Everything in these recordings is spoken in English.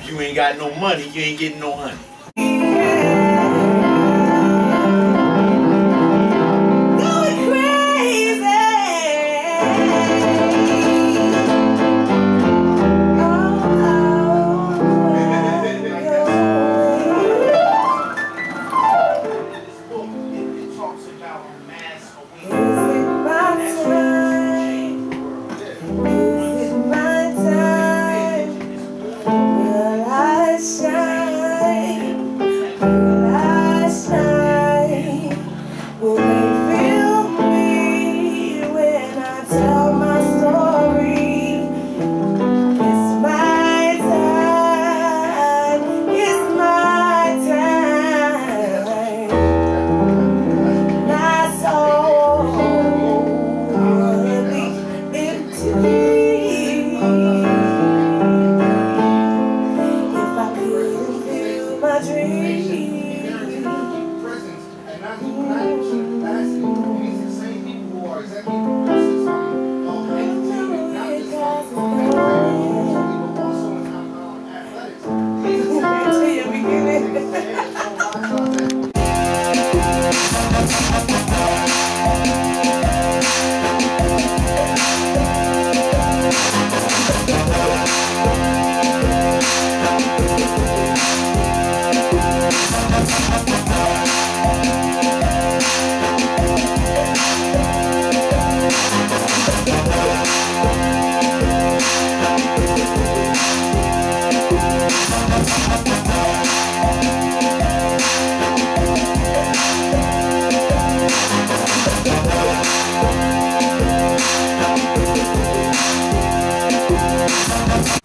If you ain't got no money, you ain't getting no honey.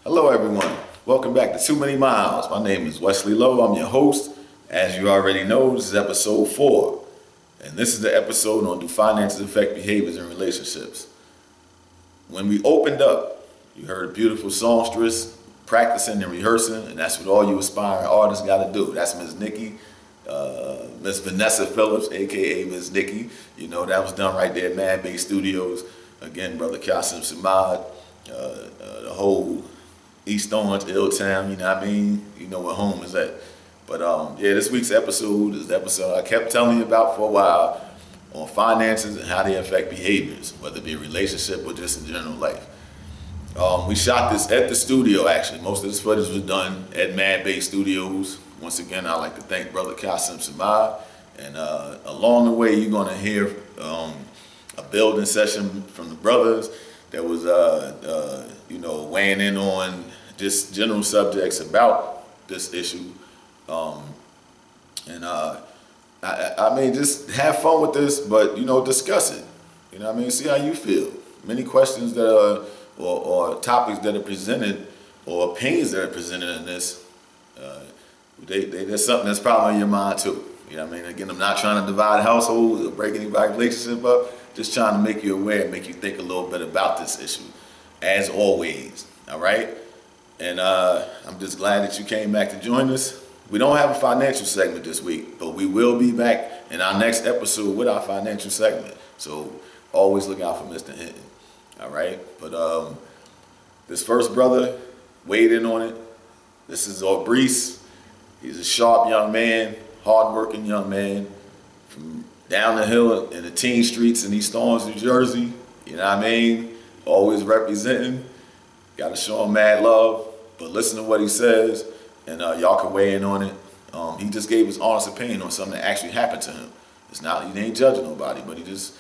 Hello everyone, welcome back to Too Many Miles. My name is Wesley Lowe, I'm your host. As you already know, this is episode 4. And this is the episode on do finances affect behaviors in relationships. When we opened up, you heard a beautiful songstress practicing and rehearsing, and that's what all you aspiring artists gotta do. That's Miss Nicky, Miss Vanessa Phillips, aka Miss Nicky. You know, that was done right there at Mad Bay Studios. Again, Brother Qasim Samad, the whole East Orange, Ill-Town, you know what I mean? You know where home is at. But yeah, this week's episode is the episode I kept telling you about for a while on finances and how they affect behaviors, whether it be a relationship or just in general life. We shot this at the studio, actually. Most of this footage was done at Mad Bay Studios. Once again, I'd like to thank Brother Qasim Samad. And along the way, you're gonna hear a building session from the brothers that was, you know, weighing in on just general subjects about this issue. I mean, just have fun with this, but, you know, discuss it. You know what I mean? See how you feel. Many questions that are, or topics that are presented, or opinions that are presented in this, there's something that's probably on your mind too. You know what I mean? Again, I'm not trying to divide households or break anybody's relationship up. Just trying to make you aware and make you think a little bit about this issue, as always, all right? And I'm just glad that you came back to join us. We don't have a financial segment this week, but we will be back in our next episode with our financial segment. So always look out for Mr. Hinton, all right? But this first brother weighed in on it. This is Aubreece. He's a sharp young man, hardworking young man from down the hill in the teen streets in East Orange, New Jersey. You know what I mean? Always representing. Got to show him mad love. But listen to what he says, and y'all can weigh in on it. He just gave his honest opinion on something that actually happened to him. It's not, he ain't judging nobody, but he just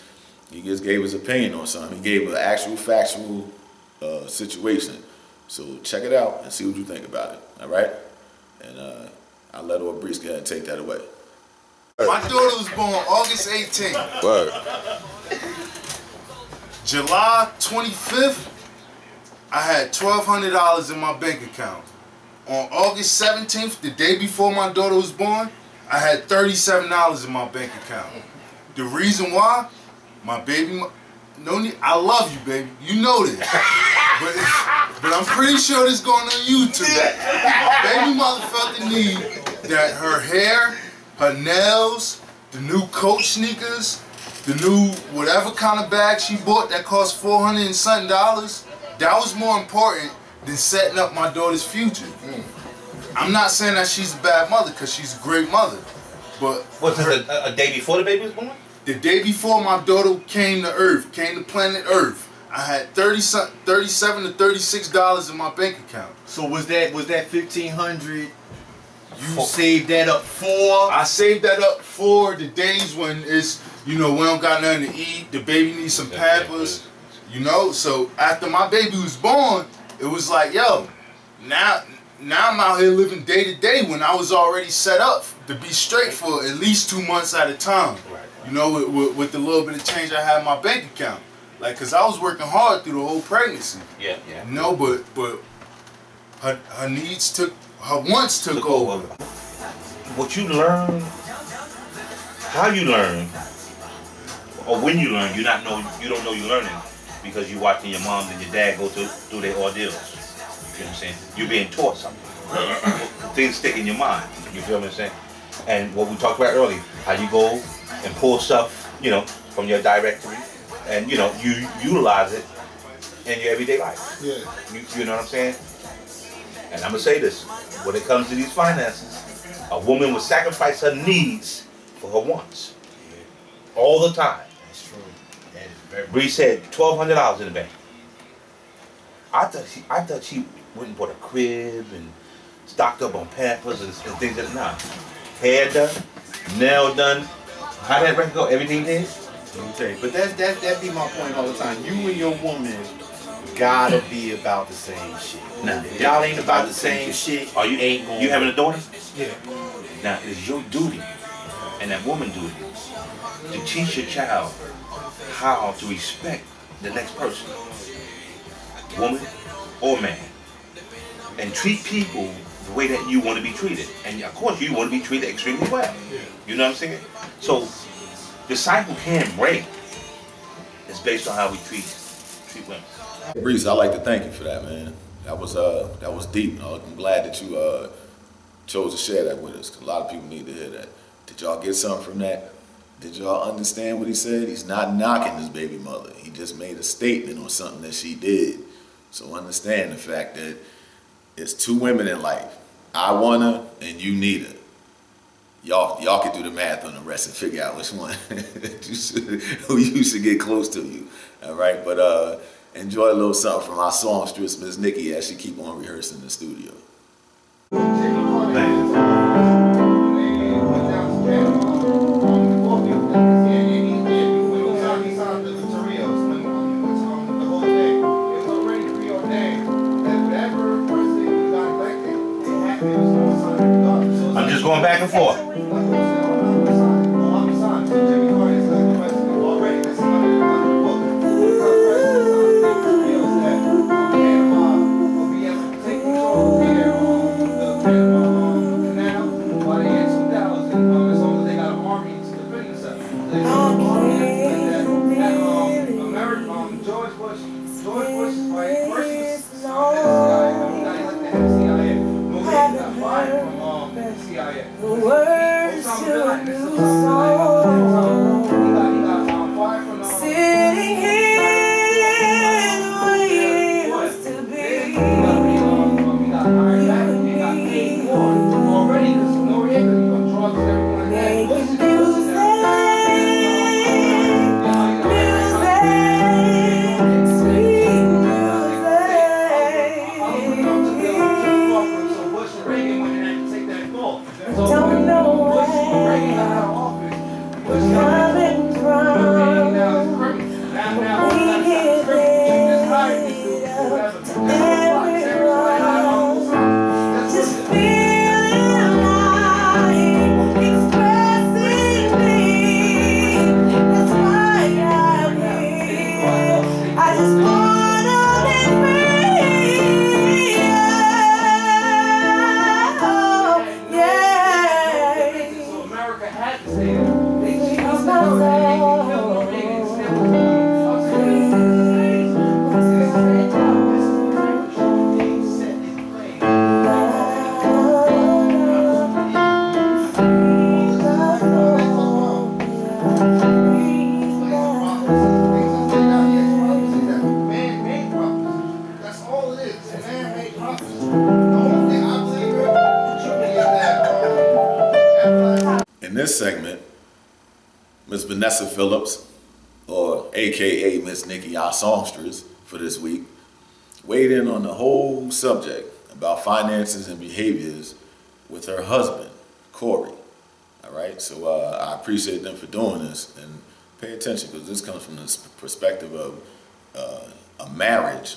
gave his opinion on something. He gave an actual factual situation. So check it out and see what you think about it. All right? And I'll let Aubreece go ahead and take that away. My daughter was born August 18th. Word. July 25th, I had $1,200 in my bank account. On August 17th, the day before my daughter was born, I had $37 in my bank account. The reason why, my baby, I love you, baby. You know this. But I'm pretty sure this going on YouTube. My baby mother felt the need that her hair, her nails, the new Coach sneakers, the new whatever kind of bag she bought that cost $400 and something, that was more important than setting up my daughter's future. I'm not saying that she's a bad mother, because she's a great mother. But was it a day before the baby was born? The day before my daughter came to Earth, came to planet Earth, I had $37 to $36 in my bank account. So was that $1,500? You saved that up for? I saved that up for the days when it's, you know, we don't got nothing to eat, the baby needs some Pampers, you know. So after my baby was born, it was like, yo, now I'm out here living day to day when I was already set up to be straight for at least 2 months at a time. You know, with the little bit of change I had in my bank account. Like, cause I was working hard through the whole pregnancy. Yeah. You know, but her needs took, her wants took over. What you learn, how you learn, or when you learn, you don't know you're learning because you're watching your mom and your dad go through their ordeals. You know what I'm saying? You're being taught something. Things stick in your mind. You feel what I'm saying? And what we talked about earlier, how you go and pull stuff, you know, from your directory, and you know, you utilize it in your everyday life. Yeah. You know what I'm saying? And I'm gonna say this: when it comes to these finances, a woman will sacrifice her needs for her wants all the time. That's true. That is very. Bree said $1,200 in the bank. I thought she went and bought a crib and stocked up on Pampers and things like that. Nah. Hair done, nail done. How that record go? Everything did? But that be my point all the time. You and your woman gotta be about the same shit. Nah, if y'all ain't about the same shit, are you ain't going. You having a daughter? Yeah. Now it's your duty and that woman duty to teach your child how to respect the next person, woman or man, and treat people the way that you want to be treated. And of course you want to be treated extremely well. You know what I'm saying? So the cycle can break. It's based on how we treat women. Aubreece, I'd like to thank you for that, man. That was deep. I'm glad that you chose to share that with us, 'cause a lot of people need to hear that. Did y'all get something from that? Did y'all understand what he said? He's not knocking his baby mother. He just made a statement on something that she did. So understand the fact that it's two women in life. I want her and you need her. Y'all can do the math on the rest and figure out which one who you should get close to you. All right, but enjoy a little something from our songstress, Miss Nicky, as she keep on rehearsing in the studio. I'm just going back and forth. The words to this segment, Miss Vanessa Phillips, or AKA Miss Nicky, our songstress for this week, weighed in on the whole subject about finances and behaviors with her husband, Corey. All right, so I appreciate them for doing this, and pay attention because this comes from the perspective of a marriage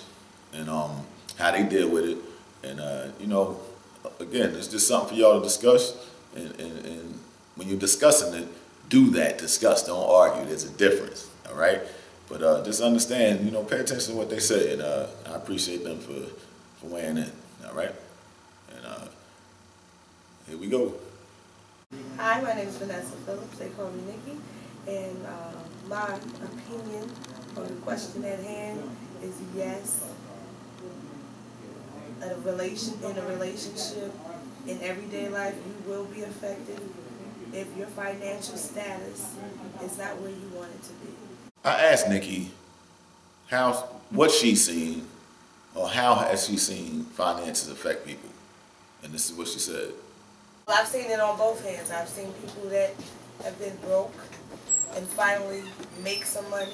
and how they deal with it. And you know, again, it's just something for y'all to discuss. And when you're discussing it, do that. Discuss. Don't argue. There's a difference. All right. But just understand. You know, pay attention to what they say, and I appreciate them for weighing in. All right. And here we go. Hi, my name is Vanessa Phillips. They call me Nicky, and my opinion on the question at hand is yes. In a relationship, in everyday life, you will be affected if your financial status is not where you want it to be. I asked Nicky what she's seen, or how has she seen finances affect people, and this is what she said. Well, I've seen it on both hands. I've seen people that have been broke and finally make some money,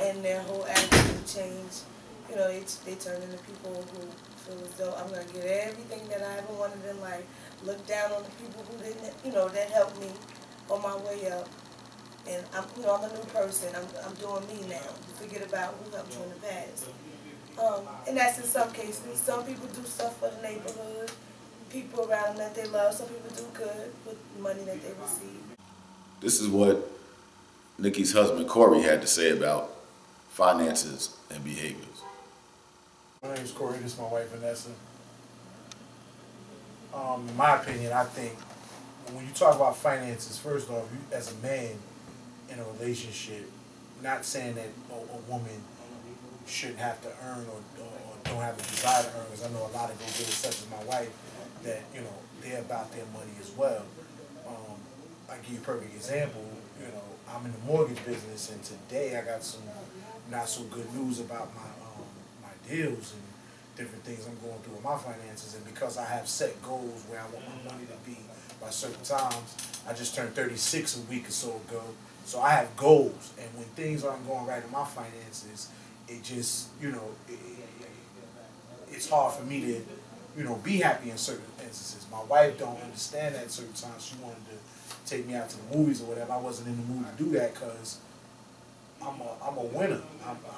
and their whole attitude change. You know, they turn into people who feel as though I'm going to get everything that I ever wanted in life. Look down on the people who didn't, you know, that helped me on my way up. And I'm a new person. I'm doing me now. Forget about who helped you in the past. And that's in some cases. Some people do stuff for the neighborhood, people around them that they love. Some people do good with the money that they receive. This is what Nicky's husband Corey had to say about finances and behaviors. My name is Corey, this is my wife Vanessa. In my opinion, I think when you talk about finances, first off, you, as a man in a relationship, not saying that a woman shouldn't have to earn or don't have a desire to earn, because I know a lot of go-getters such as my wife that, you know, they're about their money as well. I give you a perfect example. You know, I'm in the mortgage business, and today I got some not so good news about my deals and different things I'm going through with my finances. And because I have set goals where I want my money to be by certain times, I just turned 36 a week or so ago. So I have goals, and when things aren't going right in my finances, it just, you know, it's hard for me to, you know, be happy in certain instances. My wife don't understand that certain times. She wanted to take me out to the movies or whatever. I wasn't in the mood to do that because I'm a winner.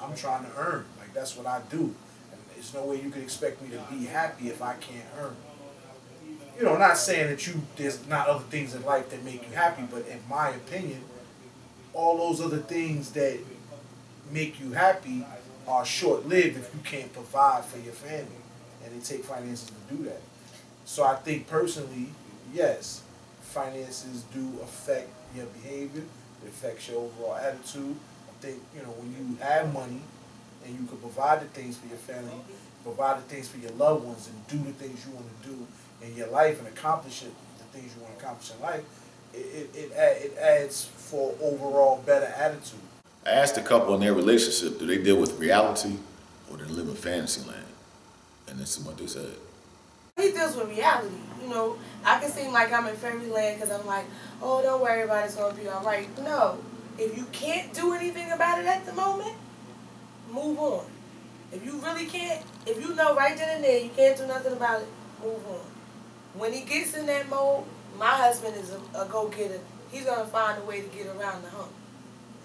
I'm trying to earn. Like, that's what I do. And there's no way you can expect me to be happy if I can't earn. You know, not saying that there's not other things in life that make you happy, but in my opinion, all those other things that make you happy are short-lived if you can't provide for your family. And it takes finances to do that. So I think personally, yes, finances do affect your behavior. It affects your overall attitude. I think, you know, when you have money and you can provide the things for your family, provide the things for your loved ones, and do the things you want to do in your life and accomplish the things you want to accomplish in life, it adds for overall better attitude. I asked a couple in their relationship, do they deal with reality or do they live in fantasy land? And this is what they said. He deals with reality. You know, I can seem like I'm in fairyland because I'm like, oh, don't worry about it, it's going to be all right. No. If you can't do anything about it at the moment, move on. If you really can't, if you know right then and there you can't do nothing about it, move on. When he gets in that mode, my husband is a go-getter. He's going to find a way to get around the hump.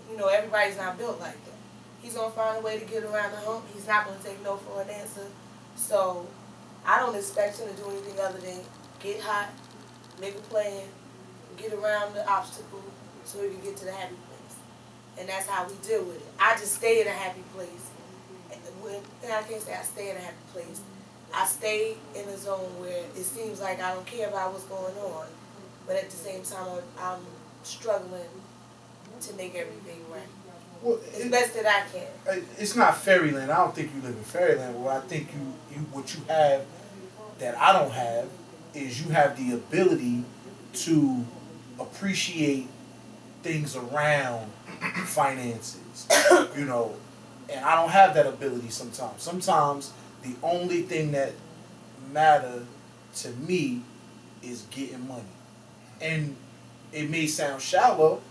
You know, everybody's not built like that. He's going to find a way to get around the hump. He's not going to take no for an answer. So I don't expect him to do anything other than get hot, make a plan, get around the obstacle so he can get to the happy place. And that's how we deal with it. I just stay in a happy place. And I can't say I stay in a happy place. I stay in a zone where it seems like I don't care about what's going on, but at the same time I'm struggling to make everything right. Well, as best that I can. It's not fairyland. I don't think you live in fairyland. What I think what you have that I don't have is you have the ability to appreciate things around finances. You know, and I don't have that ability sometimes. Sometimes the only thing that matters to me is getting money. And it may sound shallow,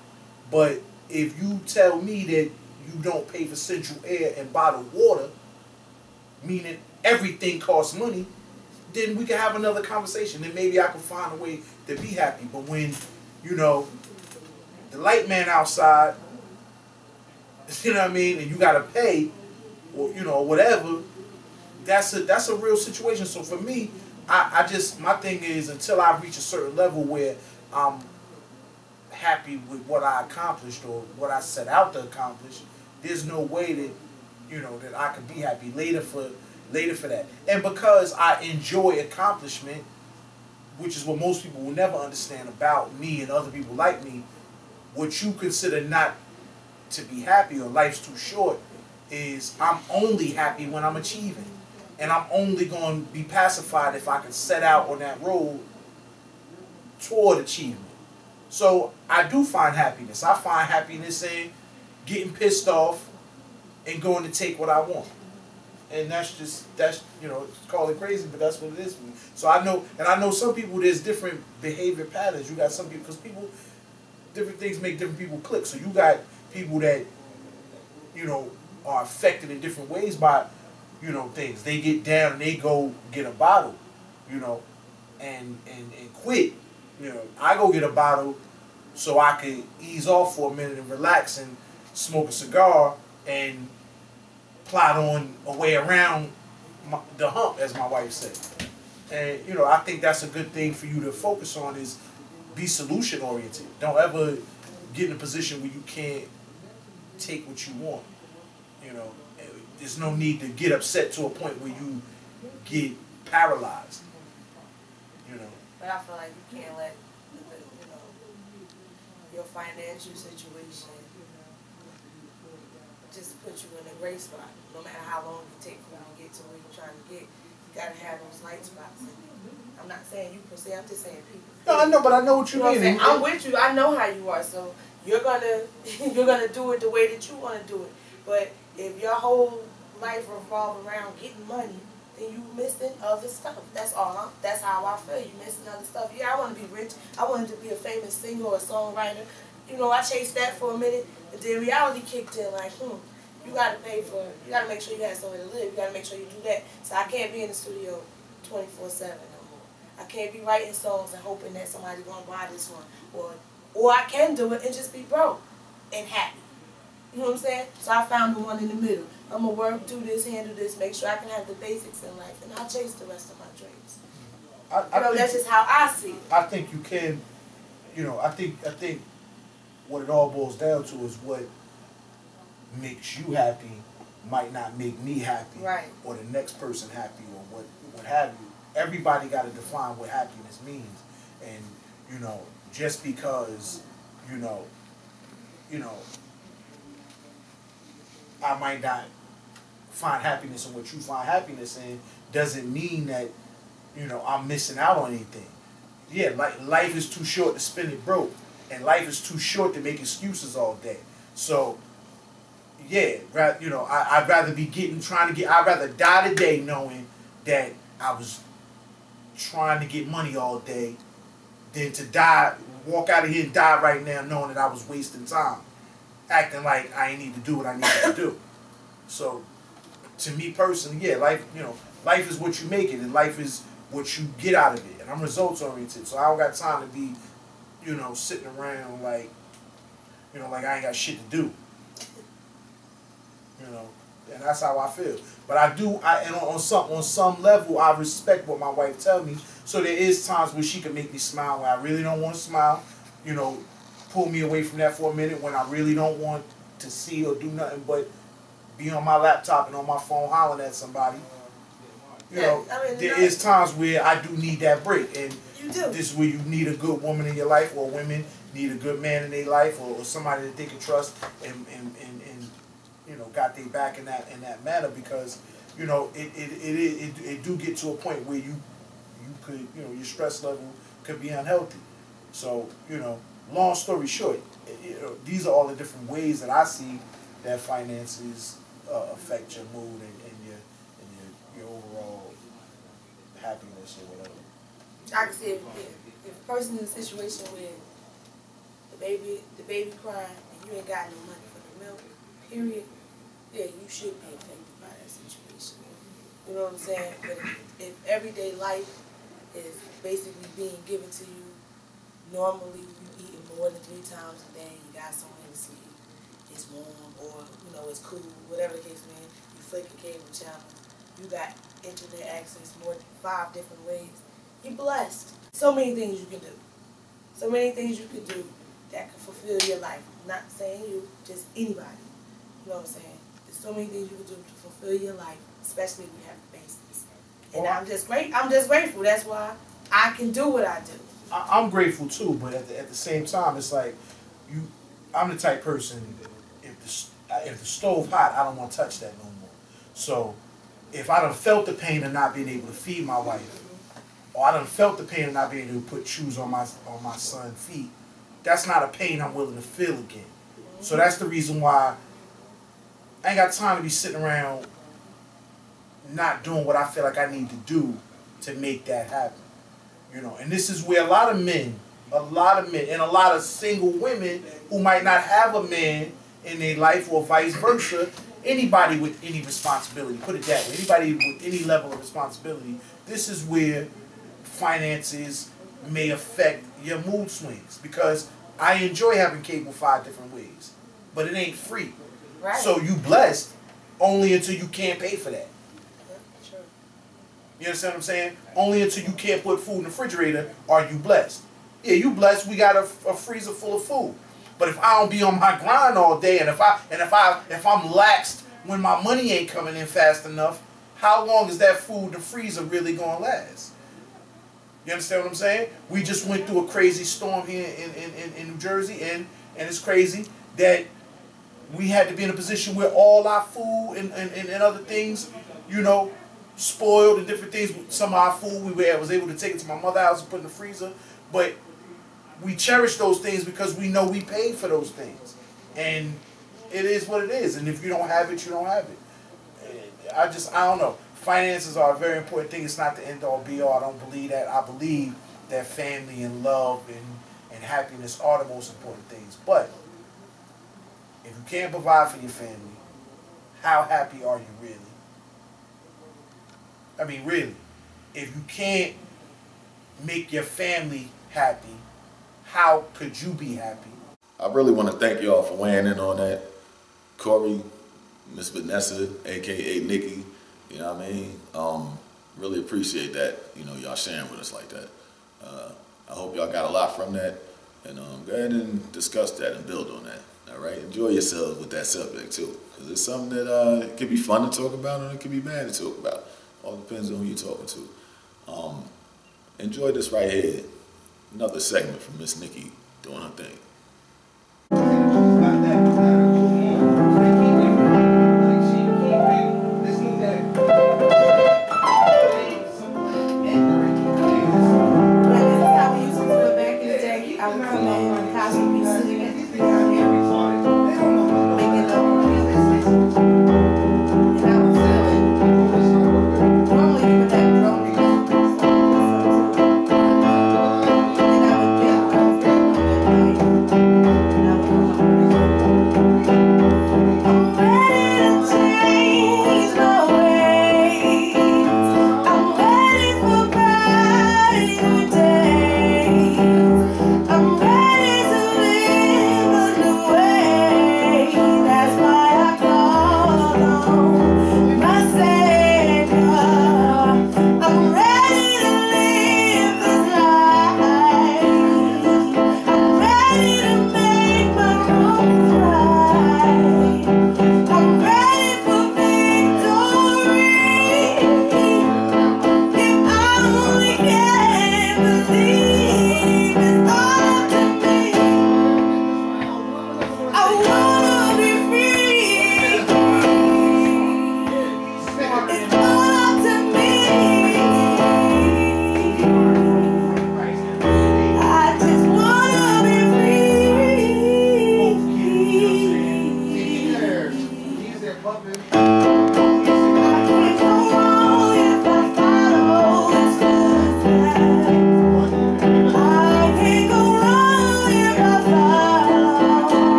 but if you tell me that you don't pay for central air and bottled water, meaning everything costs money, then we can have another conversation. Then maybe I can find a way to be happy. But when, you know, the light man outside, you know what I mean, and you gotta pay, or you know, whatever, that's a real situation. So for me, I just, my thing is, until I reach a certain level where I'm happy with what I accomplished or what I set out to accomplish, there's no way that, you know, that I could be happy later for that. And because I enjoy accomplishment, which is what most people will never understand about me and other people like me, what you consider not to be happy or life's too short is I'm only happy when I'm achieving. And I'm only going to be pacified if I can set out on that road toward achievement. So I do find happiness. I find happiness in getting pissed off and going to take what I want. And that's, you know, call it crazy, but that's what it is for me. So I know some people, there's different behavior patterns. You got some people, because people, different things make different people click. So you got people that, you know, are affected in different ways by, you know, things. They get down and they go get a bottle, you know, and quit. You know, I go get a bottle so I can ease off for a minute and relax and smoke a cigar and plot on a way around the hump, as my wife said. And, you know, I think that's a good thing for you to focus on, is be solution oriented. Don't ever get in a position where you can't take what you want. You know, there's no need to get upset to a point where you get paralyzed. You know. But I feel like you can't let, you know, your financial situation just put you in a gray spot. No matter how long it takes for you to get to where you're trying to get, you gotta have those light spots in you. I'm not saying you per se, I'm just saying people. No, I know, but I know what you mean. What I'm with you. I know how you are, so you're gonna do it the way that you want to do it. But if your whole life revolves around getting money, then you missing other stuff. That's all. That's how I feel. You missing other stuff. Yeah, I want to be rich. I wanted to be a famous singer or a songwriter. You know, I chased that for a minute, but then reality kicked in. Like, you gotta pay for it. You gotta make sure you have somewhere to live. You gotta make sure you do that. So I can't be in the studio 24/7 no more. I can't be writing songs and hoping that somebody's gonna buy this one, or I can do it and just be broke and happy. You know what I'm saying? So I found the one in the middle. I'm going to work, do this, handle this, make sure I can have the basics in life, and I'll chase the rest of my dreams. That's just how I see it. I think you can, you know, I think what it all boils down to is what makes you happy might not make me happy. Right. Or the next person happy, or what have you. Everybody got to define what happiness means. And, you know, just because, you know, I might not find happiness in what you find happiness in doesn't mean that, you know, I'm missing out on anything. Yeah, life is too short to spend it broke, and life is too short to make excuses all day. So, yeah, you know, I'd rather be I'd rather die today knowing that I was trying to get money all day than to walk out of here and die right now knowing that I was wasting time, acting like I ain't need to do what I needed to do. So, to me personally, yeah, life is what you make it, and life is what you get out of it. And I'm results oriented, so I don't got time to be, you know, sitting around like, you know, like I ain't got shit to do. You know, and that's how I feel. But and on some level, I respect what my wife tells me. So there is times where she can make me smile when I really don't want to smile. You know, pull me away from that for a minute when I really don't want to see or do nothing but be on my laptop and on my phone hollering at somebody. You know, there is times where I do need that break, and you do. This is where you need a good woman in your life, or women need a good man in their life, or somebody that they can trust and you know, got their back in that manner, because, you know, it do get to a point where you could, you know, your stress level could be unhealthy. So, you know, long story short, you know, these are all the different ways that I see that finances affect your mood and your overall happiness or whatever. I can see if a person in a situation where the baby crying, and you ain't got no money for the milk, period, yeah, you should be affected by that situation. You know what I'm saying? But if everyday life is basically being given to you, normally you eating more than 3 times a day, you got somewhere to sleep, it's warm, or, you know, it's cool, whatever the case may be, you flick a cable channel, you got internet access more than 5 different ways, you're blessed. So many things you can do. So many things you can do that can fulfill your life. I'm not saying you, just anybody. You know what I'm saying? There's so many things you can do to fulfill your life, especially if you have the basics. And I'm just grateful. That's why I can do what I do. I'm grateful too, but at the same time, it's like I'm the type person. If the stove hot, I don't want to touch that no more. So if I done felt the pain of not being able to feed my wife, or I done felt the pain of not being able to put shoes on my son's feet, that's not a pain I'm willing to feel again. So that's the reason why I ain't got time to be sitting around not doing what I feel like I need to do to make that happen. You know, and this is where a lot of men, and a lot of single women who might not have a man in their life or vice versa, anybody with any responsibility, put it that way, anybody with any level of responsibility, this is where finances may affect your mood swings, because I enjoy having cable 5 different ways, but it ain't free. Right. So you blessed only until you can't pay for that. Yeah, sure. You understand what I'm saying? Only until you can't put food in the refrigerator are you blessed. Yeah, you blessed. We got a freezer full of food. But if I don't be on my grind all day, and if I'm laxed when my money ain't coming in fast enough, how long is that food in the freezer really gonna last? You understand what I'm saying? We just went through a crazy storm here in New Jersey, and it's crazy that we had to be in a position where all our food and other things, you know, spoiled and different things. Some of our food I was able to take it to my mother's house and put in the freezer, but we cherish those things because we know we paid for those things, and it is what it is. And if you don't have it, you don't have it. I don't know. Finances are a very important thing. It's not the end all be all. I don't believe that. I believe that family and love and happiness are the most important things. But if you can't provide for your family, how happy are you really? I mean, really. If you can't make your family happy, how could you be happy? I really want to thank y'all for weighing in on that. Corey, Miss Vanessa, a.k.a. Nicky, you know what I mean? Really appreciate that, you know, y'all sharing with us like that. I hope y'all got a lot from that, and go ahead and discuss that and build on that, all right? Enjoy yourselves with that subject, too, because it's something that it can be fun to talk about and it can be bad to talk about. All depends on who you're talking to. Enjoy this right here. Another segment from Miss Nicky doing her thing.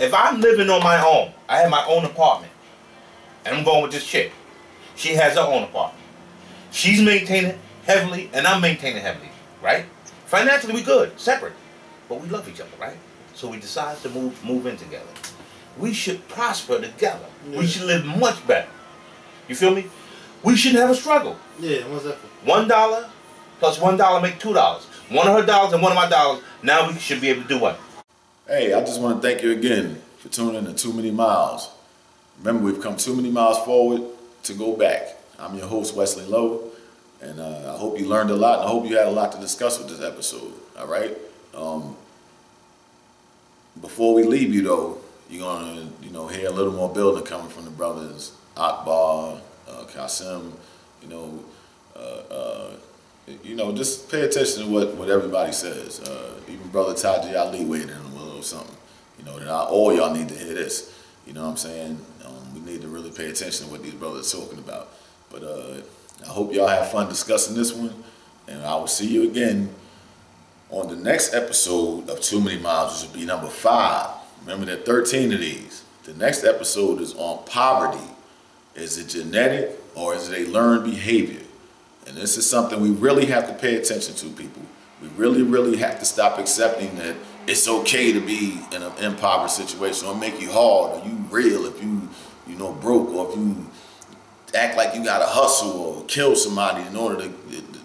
if I'm living on my own, I have my own apartment, and I'm going with this chick. She has her own apartment. She's maintaining heavily, and I'm maintaining heavily, right? Financially, we good, separate, but we love each other, right? So we decide to move in together. We should prosper together. Yeah. We should live much better. You feel me? We shouldn't have a struggle. Yeah, what's that for? $1 plus $1 make $2. One of her dollars and one of my dollars. Now we should be able to do what? Hey, I just want to thank you again for tuning in to Too Many Miles. Remember, we've come too many miles forward to go back. I'm your host, Wesley Lowe, and I hope you learned a lot, and I hope you had a lot to discuss with this episode, all right? Before we leave you, though, you're going to, hear a little more building coming from the brothers Akbar, Qasim, just pay attention to what everybody says. Even Brother Tah G Ali weighed in a little something. All y'all need to hear this. You know what I'm saying? We need to really pay attention to what these brothers are talking about. But I hope y'all have fun discussing this one, and I will see you again on the next episode of Too Many Miles, which will be number 5. Remember, there are 13 of these. The next episode is on poverty. Is it genetic or is it a learned behavior? And this is something we really have to pay attention to, people. We really, really have to stop accepting that it's okay to be in an impoverished situation, or make you hard, or you real if you broke, or if you act like you gotta hustle or kill somebody in order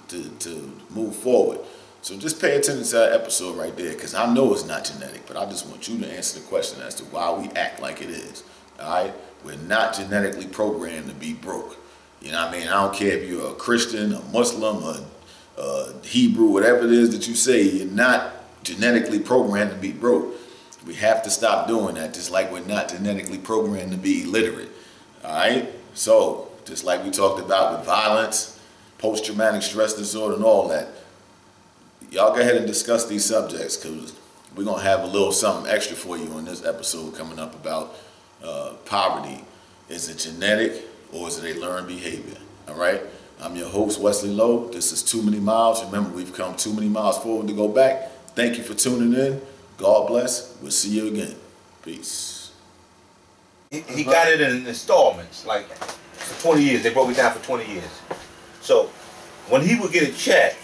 to move forward. So just pay attention to that episode right there, because I know it's not genetic, but I just want you to answer the question as to why we act like it is. All right? We're not genetically programmed to be broke. You know what I mean? I don't care if you're a Christian, a Muslim, a Hebrew, whatever it is that you say, you're not genetically programmed to be broke. We have to stop doing that, just like we're not genetically programmed to be illiterate. All right? So, just like we talked about with violence, post-traumatic stress disorder, and all that, y'all go ahead and discuss these subjects, because we're going to have a little something extra for you on this episode coming up about poverty. Is it genetic or is it a learned behavior? All right? I'm your host, Wesley Lowe. This is Too Many Miles. Remember, we've come too many miles forward to go back. Thank you for tuning in. God bless. We'll see you again. Peace. He got it in installments, like for 20 years. They broke it down for 20 years. So when he would get a check,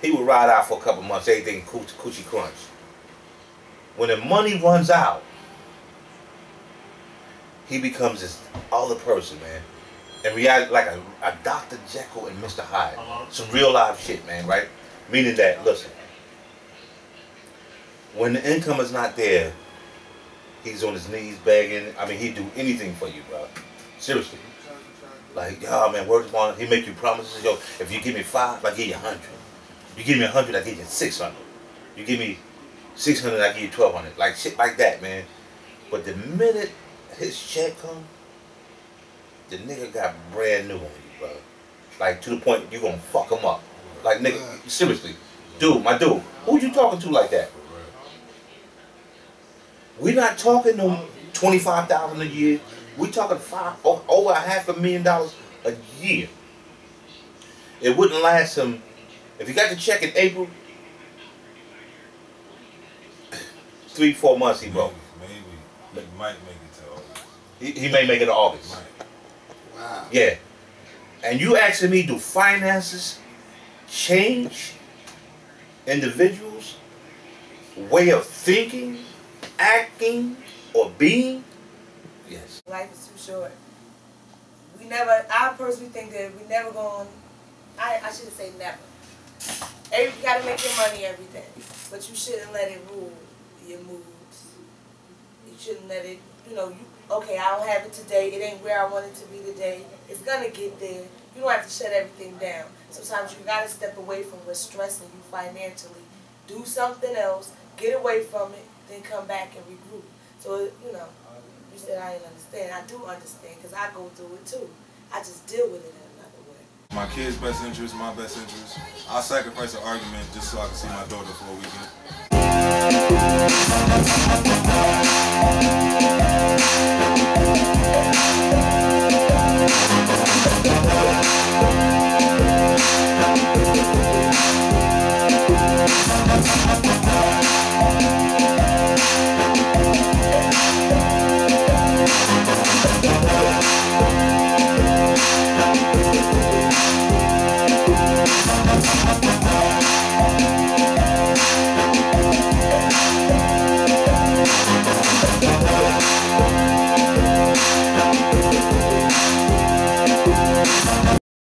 he would ride out for a couple months, everything coochie crunch. When the money runs out, he becomes this other person, man. In reality, like a Dr. Jekyll and Mr. Hyde. Some real life shit, man, right? Meaning that, listen, when the income is not there, he's on his knees begging. I mean, he'd do anything for you, bro. Seriously. Like, yo, man, word on, he make you promises. Yo, if you give me 5, I give you 100. You give me 100, I give you 600. You give me 600, I give you 1,200. Like shit like that, man. But the minute his check come, the nigga got brand new on you, bro. Like, to the point you gonna fuck him up. Like, nigga, seriously. Dude, my dude, who you talking to like that? We not talking no $25,000 a year. We talking over $500,000 a year. It wouldn't last him. If you got the check in April, 3-4 months he broke. Maybe. He might make it to August. He may make it to August. Might. Wow. Yeah. And you asking me, do finances change individuals' way of thinking, acting, or being? Yes. Life is too short. I personally think that we never gonna, I shouldn't say never. You gotta make your money every day, but you shouldn't let it rule your moods. You shouldn't let it, okay, I don't have it today, it ain't where I want it to be today. It's gonna get there. You don't have to shut everything down. Sometimes you gotta step away from what's stressing you financially. Do something else, get away from it, then come back and regroup. So, you said I didn't understand. I do understand, because I go through it too. I just deal with it in another way. My kids' best interest, my best interest. I'll sacrifice an argument just so I can see my daughter for a weekend.